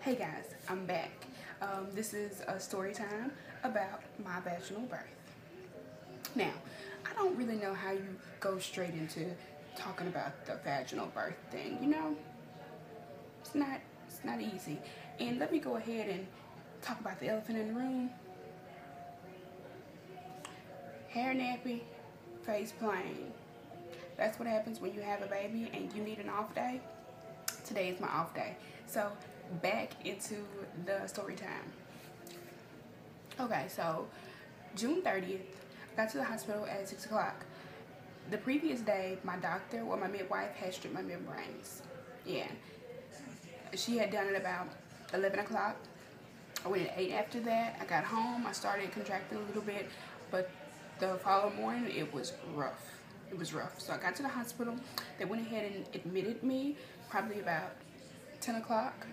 Hey guys, I'm back. This is a story time about my vaginal birth. Now, I don't really know how you go straight into talking about the vaginal birth thing. It's not easy. And let me go ahead and talk about the elephant in the room. Hair nappy, face plain. That's what happens when you have a baby and you need an off day. Today is my off day. So back into the story time. Okay, so June 30th, I got to the hospital at 6 o'clock. The previous day, my doctor or my midwife had stripped my membranes. Yeah. She had done it about 11 o'clock. I went at 8 after that. I got home. I started contracting a little bit, but the following morning, it was rough. It was rough. So I got to the hospital. They went ahead and admitted me probably about 10 o'clock.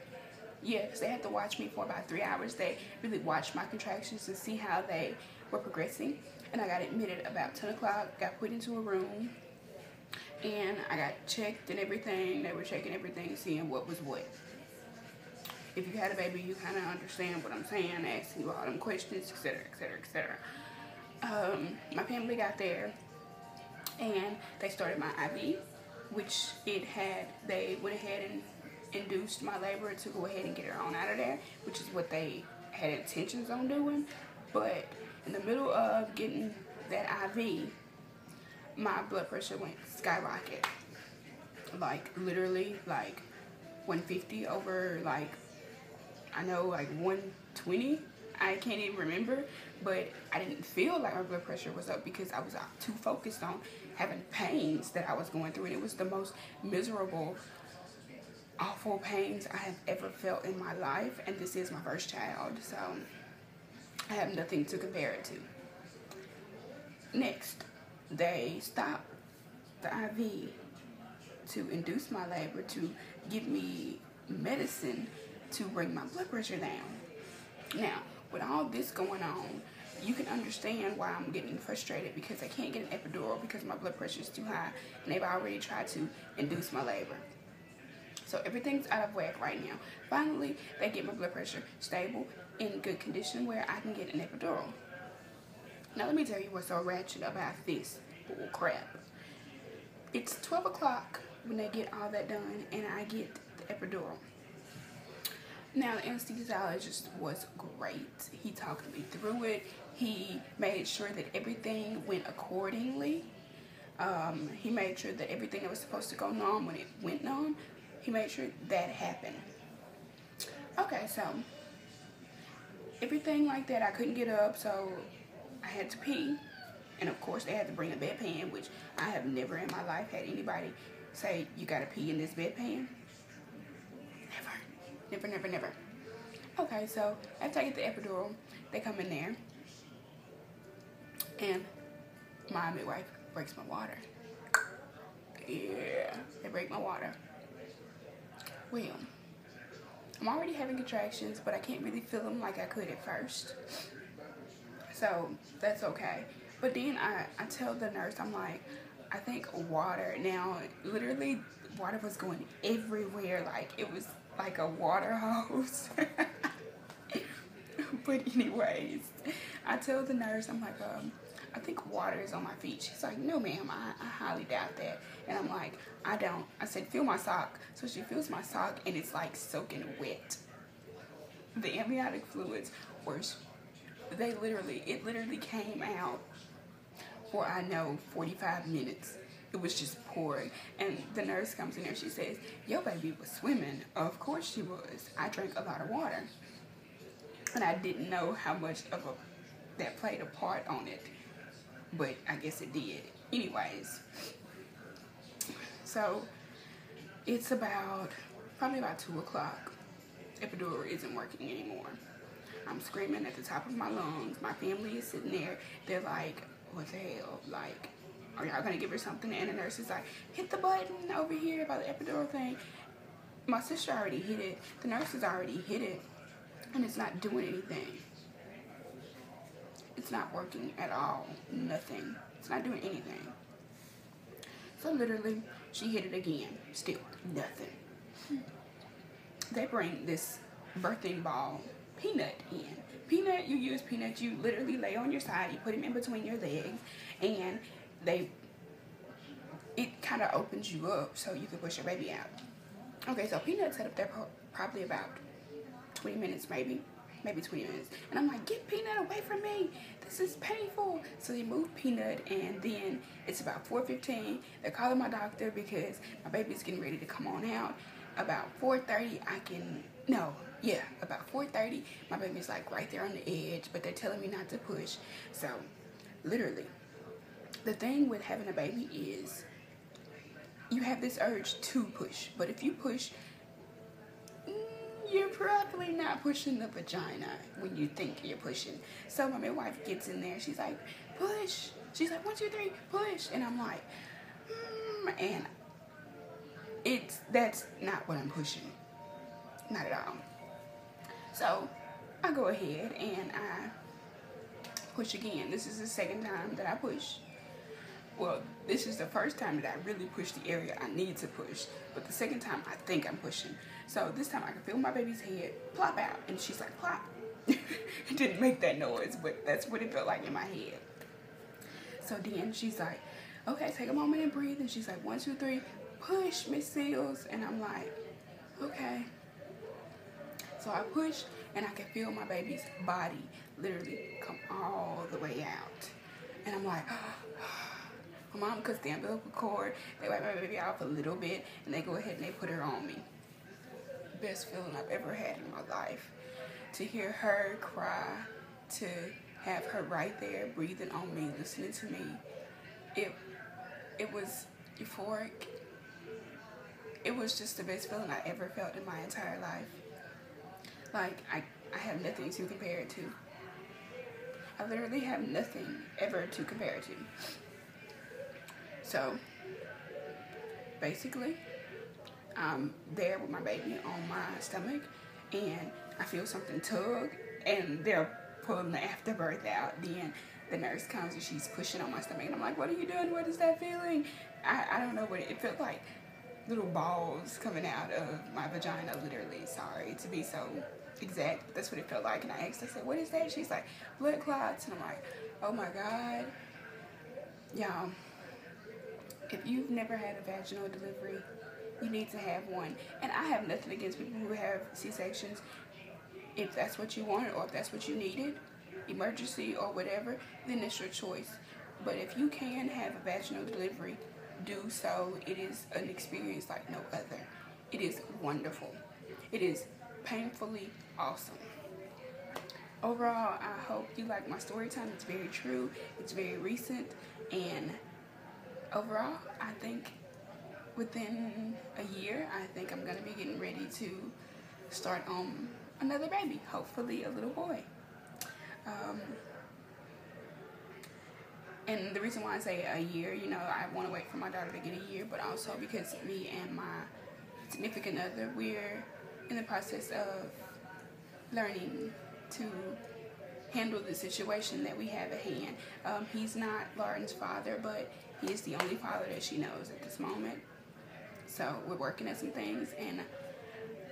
Yeah, because they had to watch me for about 3 hours. They really watched my contractions to see how they were progressing. And I got admitted about 10 o'clock, got put into a room, and I got checked and everything. They were checking everything, seeing what was what. If you had a baby, you kind of understand what I'm saying, asking you all them questions, etc., etc., etc. My family got there, and they started my IV, which they went ahead and induced my labor to go ahead and get her on out of there, which is what they had intentions on doing. But in the middle of getting that IV, my blood pressure went skyrocket. Like literally like 150 over like 120. I can't even remember, but I didn't feel like my blood pressure was up because I was too focused on having pains that I was going through, and it was the most miserable, awful pains I have ever felt in my life, and this is my first child, so I have nothing to compare it to. Next, they stopped the IV to induce my labor, to give me medicine to bring my blood pressure down. Now, with all this going on, you can understand why I'm getting frustrated, because I can't get an epidural because my blood pressure is too high, and they've already tried to induce my labor. So everything's out of whack right now. Finally, they get my blood pressure stable, in good condition, where I can get an epidural. Now let me tell you what's so ratchet about this bull crap. It's 12 o'clock when they get all that done, and I get the epidural. Now the anesthesiologist was great. He talked me through it. He made sure that everything went accordingly. He made sure that everything that was supposed to go numb, when it went numb, he made sure that happened. Okay, so everything like that, I couldn't get up, so I had to pee. And of course, they had to bring a bedpan, which I have never in my life had anybody say, you gotta pee in this bedpan. Never, never, never. Okay, so after I get the epidural, they come in there, and my midwife breaks my water. Yeah, they break my water. Well, I'm already having contractions, but I can't really feel them like I could at first. So that's okay. But then I tell the nurse, I'm like, I think water. Now, literally, water was going everywhere. Like, it was like a water hose. But anyways, I tell the nurse, I'm like, I think water is on my feet. She's like, no ma'am, I highly doubt that. And I'm like, I don't. I said, feel my sock. So she feels my sock, and it's like soaking wet. The amniotic fluids were, it literally came out for, 45 minutes. It was just pouring. And the nurse comes in there, she says, your baby was swimming. Of course she was. I drank a lot of water. And I didn't know how much that played a part on it. But I guess it did. Anyways. So, it's probably about 2 o'clock. Epidural isn't working anymore. I'm screaming at the top of my lungs. My family is sitting there. They're like, what the hell? Like, are y'all gonna give her something? And the nurse is like, hit the button over here about the epidural thing. My sister already hit it. The nurse has already hit it. And it's not doing anything. It's not working at all. Nothing. It's not doing anything. So literally, she hit it again. Still nothing. They bring this birthing ball Peanut in. Peanut, you use Peanut, you literally lay on your side, you put him in between your legs, and it kind of opens you up so you can push your baby out. Okay, so Peanut set up there probably about 20 minutes, maybe 20 minutes. And I'm like, get Peanut away from me. This is painful. So they move Peanut, and then it's about 4:15. They're calling my doctor because my baby's getting ready to come on out. About 4:30, about 4:30, my baby's like right there on the edge, but they're telling me not to push. So literally, the thing with having a baby is you have this urge to push, but if you push, you're probably not pushing the vagina when you think you're pushing. So my midwife gets in there, she's like, push. She's like, 1, 2, 3, push. And I'm like, and that's not what I'm pushing. Not at all. So I go ahead and I push again. This is the second time that I push. Well, this is the first time that I really push the area I need to push, but the second time I think I'm pushing. So this time I can feel my baby's head plop out, and she's like, plop. It didn't make that noise, but that's what it felt like in my head. So then she's like, okay, take a moment and breathe, and she's like, 1, 2, 3, push, Miss Seals. And I'm like, okay. So I push, and I can feel my baby's body literally come all the way out. And I'm like, my mom cuts the umbilical cord, they wipe my baby off a little bit, and they go ahead and they put her on me. Best feeling I've ever had in my life. To hear her cry, to have her right there breathing on me, listening to me, it was euphoric. It was just the best feeling I ever felt in my entire life. Like, I have nothing to compare it to. I literally have nothing ever to compare it to. So, basically, I'm there with my baby on my stomach, and I feel something tug, and they're pulling the afterbirth out. Then the nurse comes and she's pushing on my stomach, and I'm like, what are you doing? What is that feeling? I don't know what it felt like. Little balls coming out of my vagina, literally. Sorry to be so exact, but that's what it felt like. And I asked, I said, what is that? She's like, blood clots. And I'm like, oh my God. Y'all, if you've never had a vaginal delivery, you need to have one. And I have nothing against people who have C-sections. If that's what you wanted, or if that's what you needed, emergency or whatever, then it's your choice. But if you can have a vaginal delivery, do so. It is an experience like no other. It is wonderful. It is painfully awesome. Overall, I hope you like my story time. It's very true. It's very recent. And overall, I think within a year, I think I'm going to be getting ready to start on another baby. Hopefully a little boy. And the reason why I say a year, you know, I want to wait for my daughter to get a year, but also because me and my significant other, we're in the process of learning to handle the situation that we have at hand. He's not Lauren's father, but he is the only father that she knows at this moment. So we're working at some things, and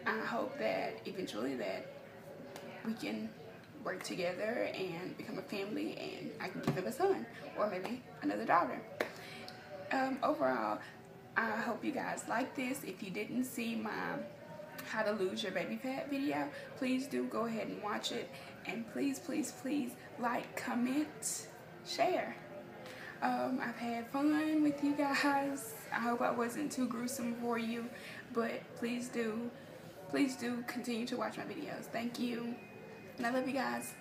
I hope that eventually that we can work together and become a family, and I can give him a son or maybe another daughter. Overall, I hope you guys like this. If you didn't see my how to lose your baby fat video, please do go ahead and watch it, and please like, comment, share. I've had fun with you guys. I hope I wasn't too gruesome for you, but please do continue to watch my videos. Thank you, and I love you guys.